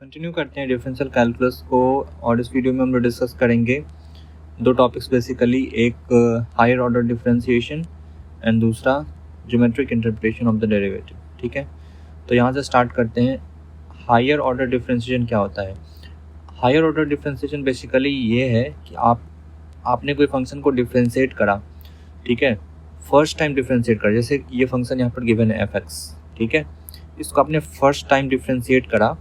Continue करते हैं differential calculus को और इस वीडियो में हम लोग डिस्कस करेंगे दो टॉपिक्स बेसिकली, एक हायर ऑर्डर डिफरेंशिएशन एंड दूसरा geometric interpretation of the derivative. ठीक है, तो यहाँ से स्टार्ट करते हैं। हायर ऑर्डर डिफरेंशिएशन क्या होता है? हायर ऑर्डर डिफरेंशिएशन बेसिकली ये है कि आपने कोई फंक्शन को डिफरेंशिएट करा, ठीक है, फर्स्ट टाइम डिफरेंशिएट करा। जैसे ये फंक्शन यहाँ पर गिवन है एफ एक्स, ठीक है, इसको आपने फर्स्ट टाइम डिफरेंशिएट करा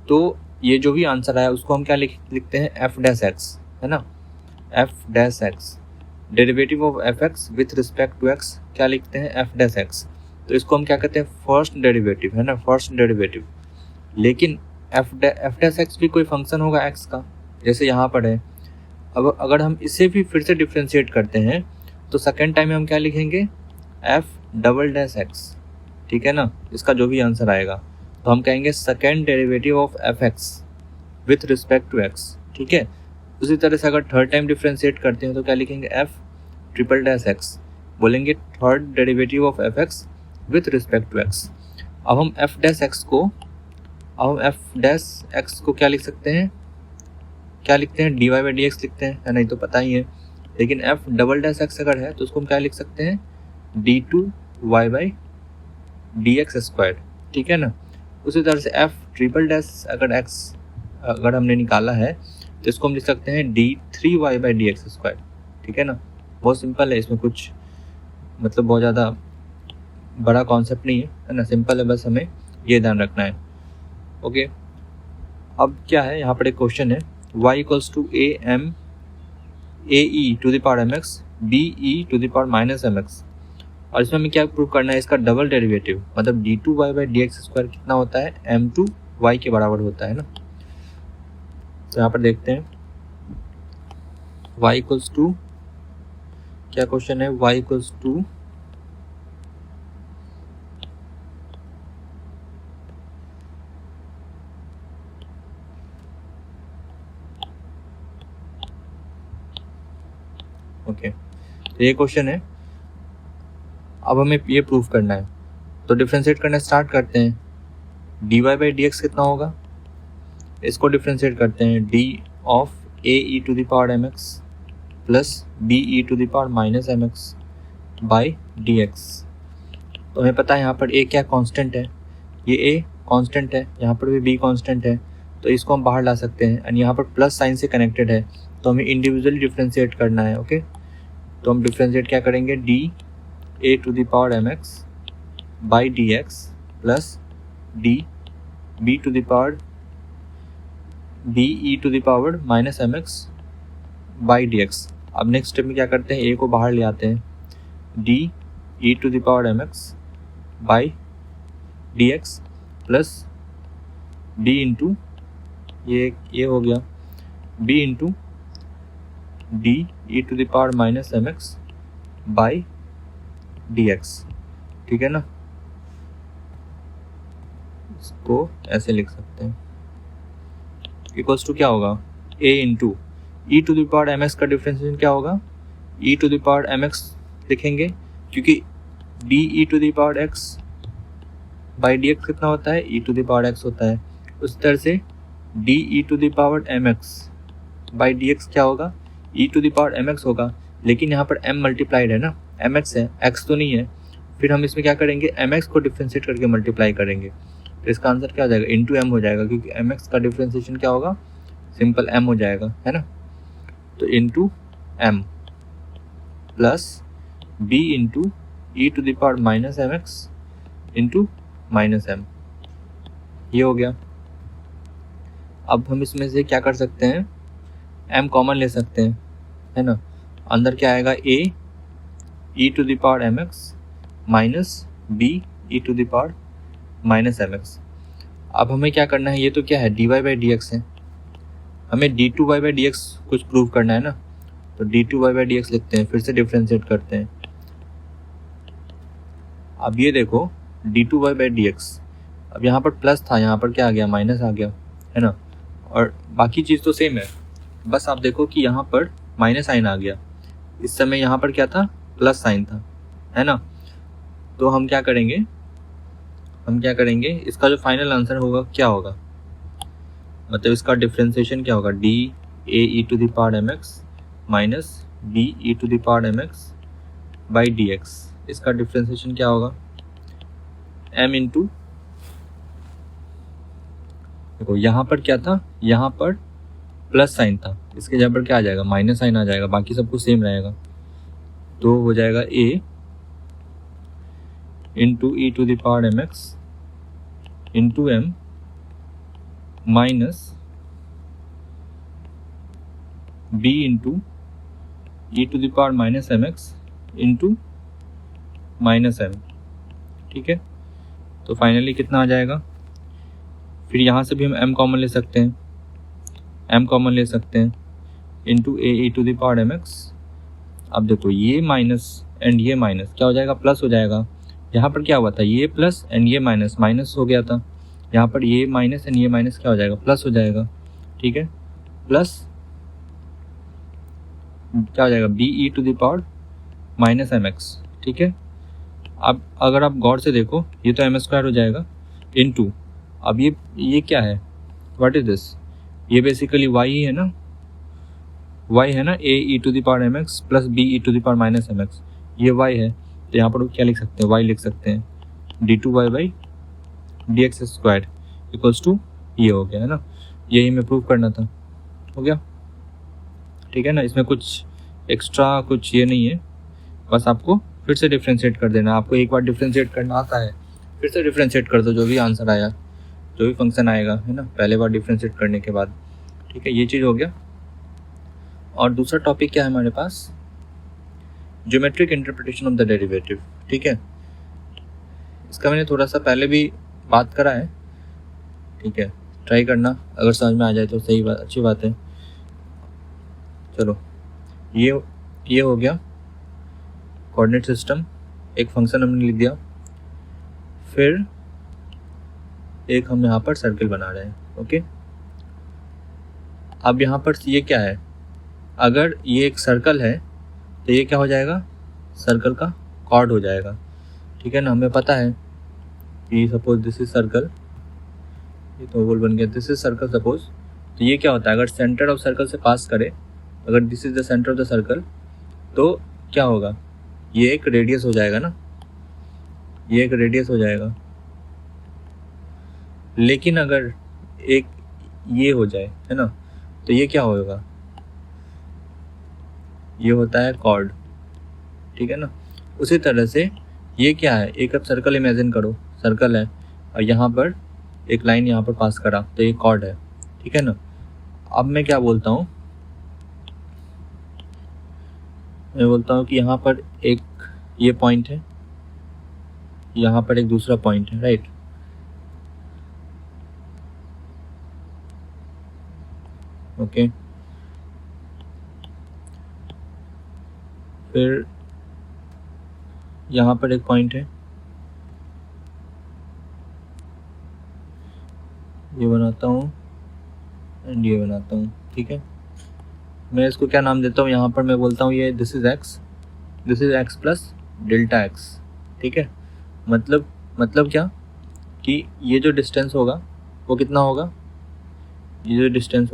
तो ये जो भी आंसर आया उसको हम क्या लिखते हैं, एफ डैश एक्स, है ना, f dash x. Derivative of f x with respect to x क्या लिखते हैं, एफ डैश एक्स। तो इसको हम क्या कहते हैं, फर्स्ट डेरिवेटिव, है ना, फर्स्ट डेरिवेटिव। लेकिन एफ डैश एक्स भी कोई फंक्शन होगा एक्स का, जैसे यहाँ पर है। अब अगर हम इसे भी फिर से डिफ्रेंशिएट करते हैं तो सेकेंड टाइम में हम क्या लिखेंगे, एफ डबल डैश एक्स, ठीक है ना, इसका जो भी आंसर आएगा। तो हम कहेंगे second derivative of f x with respect to x, ठीक है। उसी तरह से अगर थर्ड टाइम डिफ्रेंशिएट करते हैं तो क्या लिखेंगे, एफ ट्रिपल डैश एक्स, बोलेंगे third derivative of f x with respect to x. अब हम एफ डैश एक्स को क्या लिख सकते हैं, क्या लिखते हैं, d y by D x लिखते हैं, है नहीं तो पता ही है। लेकिन एफ डबल डैश एक्स अगर है तो उसको हम क्या लिख सकते हैं, d two y by D x square, ठीक है ना। उसी तरह से एफ ट्रिपल डैश अगर हमने निकाला है तो इसको हम लिख सकते हैं d three y by D x square, ठीक है ना। बहुत सिंपल है, इसमें कुछ मतलब बहुत ज़्यादा बड़ा कॉन्सेप्ट नहीं है ना, सिंपल है, बस हमें ये ध्यान रखना है। ओके, अब क्या है, यहाँ पर एक क्वेश्चन है, y equals to a m a e to the power M x b e to the power minus M x. और इसमें हमें क्या प्रूव करना है, इसका डबल डेरिवेटिव, मतलब d two y by D x square कितना होता है, एम टू वाई के बराबर होता है ना। तो यहाँ पर देखते हैं y इक्वल्स टू, क्या क्वेश्चन है, y इक्वल्स टू ओके, तो ये क्वेश्चन है। अब हमें ये प्रूव करना है, तो डिफ्रेंशिएट करना स्टार्ट करते हैं। D y by D x कितना होगा, इसको डिफ्रेंशिएट करते हैं, d of a e to the power M x plus b e to the power minus M x by D x. तो हमें पता है यहाँ पर ए क्या कांस्टेंट है, ये ए कांस्टेंट है, यहाँ पर भी बी कांस्टेंट है, तो इसको हम बाहर ला सकते हैं। एंड यहाँ पर प्लस साइन से कनेक्टेड है तो हमें इंडिविजुअली डिफ्रेंशिएट करना है। ओके, तो हम डिफ्रेंशिएट क्या करेंगे, d a to the power M x by D x plus d b to the power d E to the power minus M x by D x. अब next step में क्या करते हैं, ए को बाहर ले आते हैं, d E to the power M x by D x plus d into ये हो गया b into d E to the power minus M x by D x, ठीक है ना। इसको ऐसे लिख सकते हैं, इक्वल्स टू क्या होगा, A into E to the power M X का डिफरेंशिएशन क्या होगा, E to the power M X लिखेंगे क्योंकि D E to the power X by D x कितना होता है, E to the power X होता है। उस तरह से D E to the power M x by D X क्या होगा, E to the power M X होगा। लेकिन यहाँ पर m मल्टीप्लाइड है ना, एम एक्स है, x तो नहीं है। फिर हम इसमें क्या करेंगे, एम एक्स को डिफ्रेंशिएट करके मल्टीप्लाई करेंगे, तो इसका आंसर क्या हो जाएगा, इंटू एम हो जाएगा, क्योंकि एम एक्स का डिफ्रेंशिएशन क्या होगा, सिंपल m हो जाएगा, है ना। तो into m plus b into E to the power minus M x into minus m, ये हो गया। अब हम इसमें से क्या कर सकते हैं, m कॉमन ले सकते हैं, है ना। अंदर क्या आएगा, a e to the power M x minus b e to the power minus M x. अब हमें क्या करना है, ये तो क्या है, d y by D x है, हमें d two y by D x कुछ प्रूव करना है ना। तो d two y by D x लिखते हैं, फिर से डिफ्रेंशिएट करते हैं। अब ये देखो d two y by D x, अब यहाँ पर प्लस था, यहाँ पर क्या आ गया, माइनस आ गया, है ना। और बाकी चीज़ तो सेम है, बस आप देखो कि यहाँ पर माइनस साइन आ गया, इस समय यहाँ पर क्या था, प्लस साइन था, है ना। तो हम क्या करेंगे, इसका जो फाइनल आंसर होगा क्या होगा, मतलब इसका डिफ्रेंसिएशन क्या होगा, d a e to the power M x minus d E to the power M x by D x. इसका डिफ्रेंसिएशन क्या होगा, एम इंटू, देखो यहाँ पर क्या था, यहाँ पर प्लस साइन था, इसके जगह पर क्या आ जाएगा, माइनस साइन आ जाएगा, बाकी सब कुछ सेम रहेगा। तो हो जाएगा A into E to the power M x into M minus B into E to the power minus M x into minus M. ठीक है, तो फाइनली कितना आ जाएगा, फिर यहाँ से भी हम m कॉमन ले सकते हैं, m कॉमन ले सकते हैं into a e to the power M x. अब देखो ये माइनस एंड ये माइनस क्या हो जाएगा, प्लस हो जाएगा। यहाँ पर क्या हुआ था, ये प्लस एंड ये माइनस, माइनस हो गया था। यहाँ पर ये माइनस एंड ये माइनस क्या हो जाएगा, प्लस हो जाएगा। ठीक है, प्लस क्या हो जाएगा, b e to the power minus M x. ठीक है, अब अगर आप गौर से देखो ये तो एम स्क्वायर हो जाएगा इनटू, अब ये क्या है, व्हाट इज दिस, ये बेसिकली वाई ही है ना, वाई है ना, a e to the power M x plus b e to the power minus M x, ये वाई है। तो यहाँ पर क्या लिख सकते हैं, वाई लिख सकते हैं, d two y by D x square equals to ये हो गया है ना, यही हमें प्रूव करना था, हो गया। ठीक है ना, इसमें कुछ एक्स्ट्रा कुछ ये नहीं है, बस आपको फिर से डिफ्रेंशिएट कर देना। आपको एक बार डिफ्रेंशिएट करना आता है, फिर से डिफ्रेंशिएट कर दो, जो भी आंसर आया, जो भी फंक्शन आएगा, है ना, पहले बार डिफ्रेंशिएट करने के बाद। ठीक है, ये चीज़ हो गया। और दूसरा टॉपिक क्या है हमारे पास, geometric interpretation of the derivative. ठीक है, इसका मैंने थोड़ा सा पहले भी बात करा है। ठीक है, ट्राई करना, अगर समझ में आ जाए तो सही बात, अच्छी बात है। चलो, ये हो गया कोऑर्डिनेट सिस्टम, एक फंक्शन हमने लिख दिया। फिर एक हम यहाँ पर सर्कल बना रहे हैं। ओके, अब यहाँ पर ये क्या है, अगर ये एक सर्कल है तो ये क्या हो जाएगा, सर्कल का कॉर्ड हो जाएगा। ठीक है ना, हमें पता है कि सपोज दिस इज सर्कल, ये तो गोल बन गया, दिस इज सर्कल सपोज। तो ये क्या होता है, अगर सेंटर ऑफ सर्कल से पास करे, अगर this is the centre of the circle, तो क्या होगा, ये एक रेडियस हो जाएगा ना, ये एक रेडियस हो जाएगा। लेकिन अगर एक ये हो जाए, है ना, तो ये क्या होगा, ये होता है कॉर्ड। ठीक है ना, उसी तरह से ये क्या है, एक अब सर्कल इमेजिन करो, सर्कल है और यहाँ पर एक लाइन यहाँ पर पास करा, तो ये कॉर्ड है। ठीक है ना, अब मैं क्या बोलता हूँ, मैं बोलता हूँ कि यहाँ पर एक ये पॉइंट है, यहाँ पर एक दूसरा पॉइंट है, राइट। ओके, फिर यहाँ पर एक पॉइंट है, ये बनाता हूँ एंड ये बनाता हूँ। ठीक है, मैं इसको क्या नाम देता हूँ, यहाँ पर मैं बोलता हूँ ये this is x plus delta x. ठीक है, मतलब क्या कि ये जो डिस्टेंस होगा वो कितना होगा, ये जो डिस्टेंस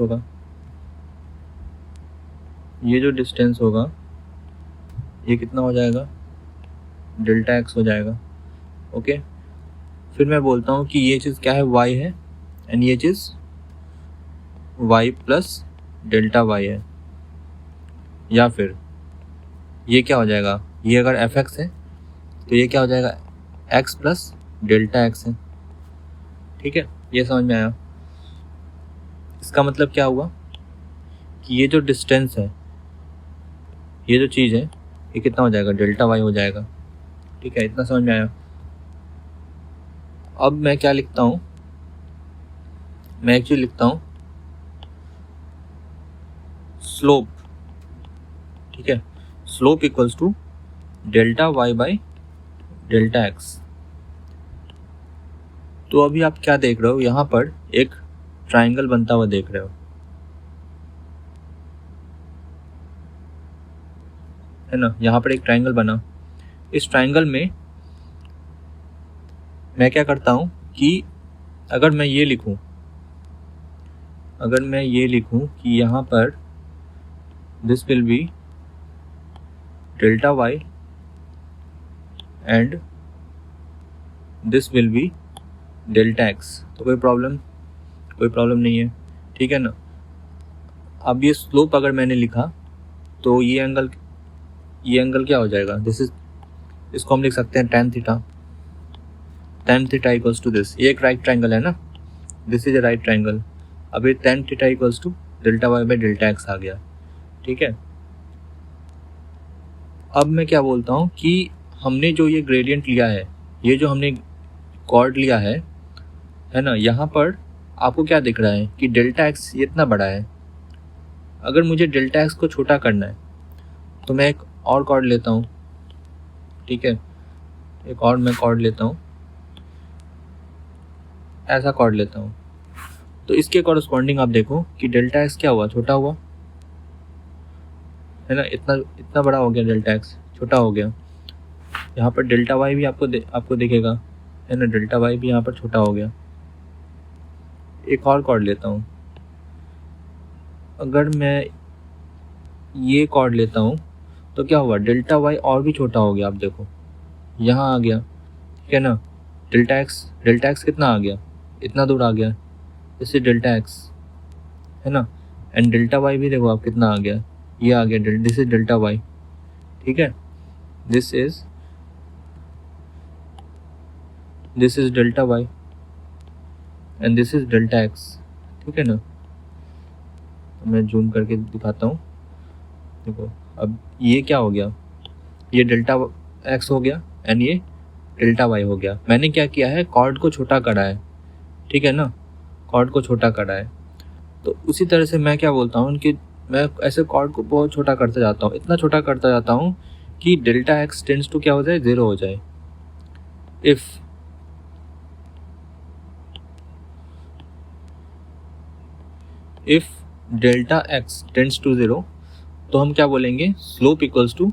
होगा ये कितना हो जाएगा, डेल्टा एक्स हो जाएगा। ओके, फिर मैं बोलता हूँ कि ये चीज़ क्या है, वाई है, एंड ये चीज़ वाई प्लस डेल्टा वाई है। या फिर ये क्या हो जाएगा, ये अगर एफ एक्स है तो ये क्या हो जाएगा, एक्स प्लस डेल्टा एक्स है। ठीक है, ये समझ में आया। इसका मतलब क्या हुआ कि ये जो डिस्टेंस है, ये जो चीज़ है, ये कितना हो जाएगा, डेल्टा वाई हो जाएगा। ठीक है, इतना समझ में आया। अब मैं क्या लिखता हूँ, मैं एक्चुअली लिखता हूँ स्लोप। ठीक है, slope equals to delta y by delta x. तो अभी आप क्या देख रहे हो, यहाँ पर एक ट्राइंगल बनता हुआ देख रहे हो, है ना, यहाँ पर एक ट्राइंगल बना। इस ट्राइंगल में मैं क्या करता हूँ कि अगर मैं ये लिखूँ अगर मैं ये लिखूं कि यहाँ पर this will be delta y and this will be delta x, तो कोई प्रॉब्लम नहीं है, ठीक है ना। अब ये स्लोप अगर मैंने लिखा तो ये एंगल क्या हो जाएगा, इसको हम लिख सकते हैं tan theta equals to this. ये एक राइट ट्राइंगल है ना, this is a right triangle. अब ये tan theta equals to delta y by delta x आ गया, ठीक है। अब मैं क्या बोलता हूँ कि हमने जो ये ग्रेडियंट लिया है, ये जो हमने कॉर्ड लिया है ना, यहाँ पर आपको क्या दिख रहा है कि डेल्टा एक्स ये इतना बड़ा है। अगर मुझे डेल्टा एक्स को छोटा करना है तो मैं एक और कॉर्ड लेता हूँ, ठीक है। एक और मैं कॉर्ड लेता हूँ, ऐसा कॉर्ड लेता हूँ। तो इसके कॉरस्पॉन्डिंग आप देखो कि डेल्टा एक्स क्या हुआ, छोटा हुआ है ना, इतना बड़ा हो गया, डेल्टा एक्स छोटा हो गया। यहाँ पर डेल्टा वाई भी आपको दिखेगा, है ना, डेल्टा वाई भी यहाँ पर छोटा हो गया। एक और कॉर्ड लेता हूँ, अगर मैं ये कॉर्ड लेता हूँ तो क्या हुआ, डेल्टा वाई और भी छोटा हो गया। आप देखो यहाँ आ गया, ठीक है ना। डेल्टा एक्स कितना आ गया, इतना दूर आ गया, इससे डेल्टा एक्स है ना। एंड डेल्टा वाई भी देखो आप कितना आ गया, ये आ गया, दिस इज डेल्टा वाई, ठीक है। This is delta y and this is delta x, ठीक है ना। तो मैं जूम करके दिखाता हूँ, देखो अब ये क्या हो गया, ये डेल्टा एक्स हो गया एंड ये डेल्टा वाई हो गया। मैंने क्या किया है, कॉर्ड को छोटा करा है, ठीक है ना, कॉर्ड को छोटा करा है। तो उसी तरह से मैं क्या बोलता हूँ कि मैं ऐसे कॉर्ड को बहुत छोटा करता जाता हूँ, इतना छोटा करता जाता हूँ कि डेल्टा एक्स टेंड्स टू क्या हो जाए, 0 हो जाए। If delta x tends to 0 तो हम क्या बोलेंगे, slope equals to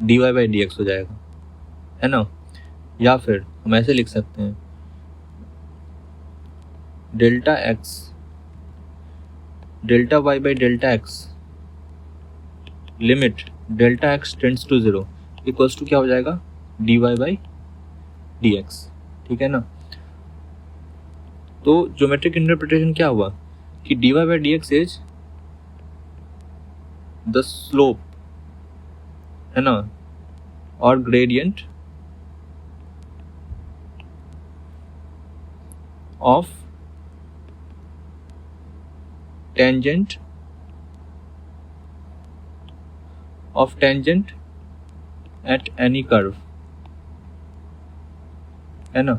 dy by D x हो जाएगा, है ना। या फिर हम ऐसे लिख सकते हैं, delta x delta y by delta x limit delta x tends to 0 equals to क्या हो जाएगा, dy बाई डी एक्स, ठीक है ना। तो ज्योमेट्रिक इंटरप्रिटेशन क्या हुआ कि dy by D x is the slope, है ना, और gradient of tangent at any curve, है ना।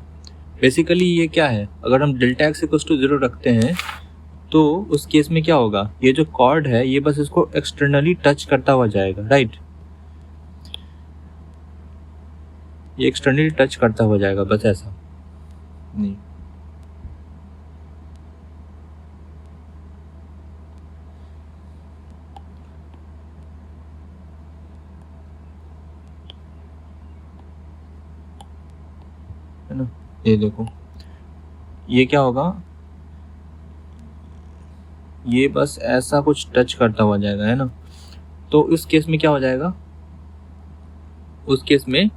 बेसिकली ये क्या है, अगर हम डेल्टा एक्स इक्वल्स टू 0 रखते हैं तो उस केस में क्या होगा, ये जो कॉर्ड है ये बस इसको एक्सटर्नली टच करता हुआ जाएगा, राइट। ये एक्सटर्नली टच करता हुआ जाएगा, बस ऐसा नहीं। है ना, ये देखो ये क्या होगा, ये बस ऐसा कुछ टच करता हुआ जाएगा, है ना। तो इस केस में क्या हो जाएगा, उस केस में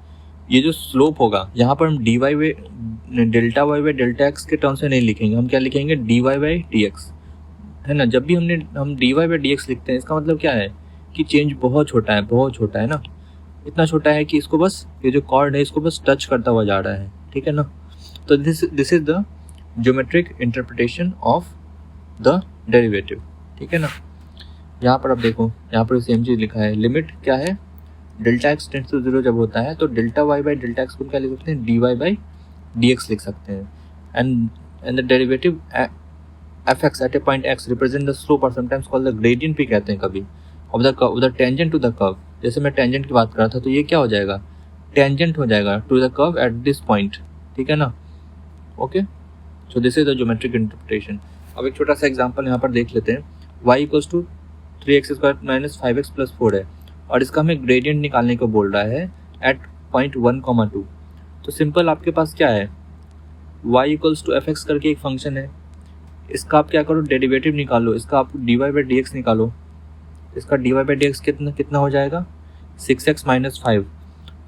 ये जो स्लोप होगा, यहाँ पर हम dy by delta y by delta x के टर्म्स में नहीं लिखेंगे, हम क्या लिखेंगे, dy बाई डी एक्स, है ना। जब भी हम dy बाई डी एक्स लिखते हैं इसका मतलब क्या है कि चेंज बहुत छोटा है ना, इतना छोटा है कि इसको बस ये जो कॉर्ड है इसको बस टच करता हुआ जा रहा है, ठीक है ना। तो this is the geometric interpretation of the derivative, ठीक है ना। यहाँ पर अब देखो, यहाँ पर सेम चीज़ लिखा है, लिमिट क्या है, डेल्टा एक्स टेंड्स टू 0 जब होता है तो delta y by delta x को क्या लिख सकते हैं, dy बाई डी एक्स लिख सकते हैं। And the derivative f x at a point x represent the slope और समटाइम्स कॉल्ड द ग्रेडियंट भी कहते हैं कभी, of the tangent to the curve. जैसे मैं टेंजेंट की बात कर रहा था तो ये क्या हो जाएगा, टेंजेंट हो जाएगा to the curve at this point, ठीक है ना। Okay, so this is the geometric interpretation. अब एक छोटा सा एग्जांपल यहाँ पर देख लेते हैं, y equals to 3x² minus 5x plus 4 है और इसका हमें ग्रेडियंट निकालने को बोल रहा है एट पॉइंट 1,2। तो सिंपल आपके पास क्या है, y equals to f x करके एक फंक्शन है, इसका आप क्या करो, डेरिवेटिव निकालो, इसका आप dy बाई डी एक्स निकालो। इसका dy बाई डी एक्स कितना हो जाएगा, 6x माइनस 5।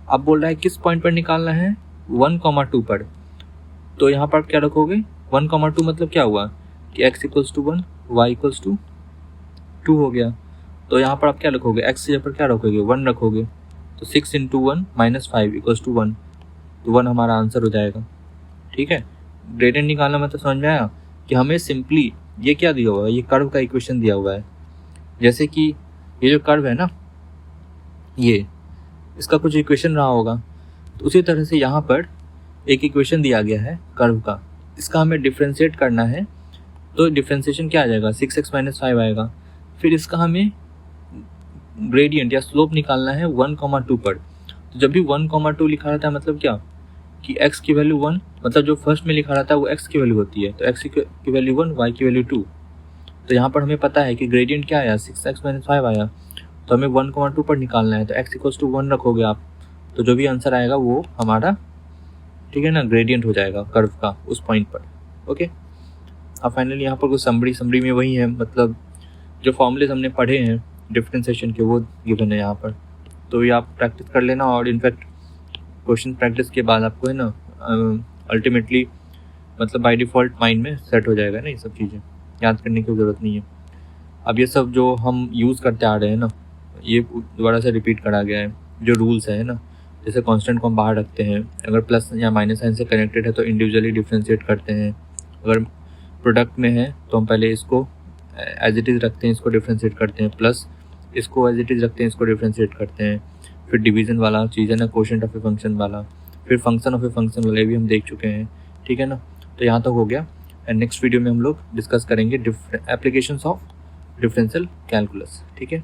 अब बोल रहा है किस पॉइंट पर निकालना है, 1,2 पर। तो यहाँ पर आप क्या रखोगे, 1,2 मतलब क्या हुआ कि x equals to 1, y equals to 2 हो गया। तो यहाँ पर आप क्या रखोगे, x की जगह पर क्या रखोगे, 1 रखोगे। तो 6 इंटू 1 माइनस 5 इक्वल्स टू 1, तो 1 हमारा आंसर हो जाएगा। ठीक है, ग्रेडियंट निकालना मतलब समझ में आया कि हमें सिंपली ये क्या दिया हुआ है, ये कर्व का इक्वेशन दिया हुआ है। जैसे कि ये जो कर्व है ना, ये इसका कुछ इक्वेशन रहा होगा, तो उसी तरह से यहाँ पर एक इक्वेशन दिया गया है कर्व का, इसका हमें डिफ्रेंशिएट करना है। तो डिफ्रेंशिएशन क्या आ जाएगा, 6x माइनस 5 आएगा। फिर इसका हमें ग्रेडियंट या स्लोप निकालना है 1,2 पर। तो जब भी 1,2 लिखा रहता है मतलब क्या कि x की वैल्यू 1, मतलब जो फर्स्ट में लिखा रहता है वो x की वैल्यू होती है। तो x की वैल्यू 1, y की वैल्यू 2। तो यहाँ पर हमें पता है कि ग्रेडियंट क्या आया, 6x माइनस 5 आया, तो हमें 1,2 पर निकालना है। तो x इक्वल्स टू 1 रखोगे आप, तो जो भी आंसर आएगा वो हमारा, ठीक है ना, ग्रेडियंट हो जाएगा कर्व का उस पॉइंट पर। ओके, अब फाइनली यहाँ पर कुछ समरी में वही है, मतलब जो फॉर्मूलेज हमने पढ़े हैं डिफरेंशिएशन के वो गिवन है यहाँ पर। तो ये आप प्रैक्टिस कर लेना, और इनफैक्ट क्वेश्चन प्रैक्टिस के बाद आपको है ना अल्टीमेटली मतलब बाय डिफ़ॉल्ट माइंड में सेट हो जाएगा ना, ये सब चीज़ें याद करने की ज़रूरत नहीं है। अब ये सब जो हम यूज़ करते आ रहे हैं ना, ये दोबारा से रिपीट करा गया है। जो रूल्स है ना, जैसे कांस्टेंट को हम बाहर रखते हैं, अगर प्लस या माइनस साइन से कनेक्टेड है तो इंडिविजुअली डिफ्रेंशिएट करते हैं। अगर प्रोडक्ट में है तो हम पहले इसको एज इट इज़ रखते हैं, इसको डिफ्रेंशिएट करते हैं, प्लस इसको एज इट इज़ रखते हैं, इसको डिफ्रेंशिएट करते हैं। फिर डिवीज़न वाला चीज़ है ना, कोशेंट ऑफ ए फंक्शन वाला, फिर फंक्शन ऑफ ए फंक्शन वाले भी हम देख चुके हैं। ठीक है ना, तो यहाँ तक हो गया। एंड नेक्स्ट वीडियो में हम लोग डिस्कस करेंगे एप्लीकेशंस ऑफ डिफरेंशियल कैलकुलस। ठीक है।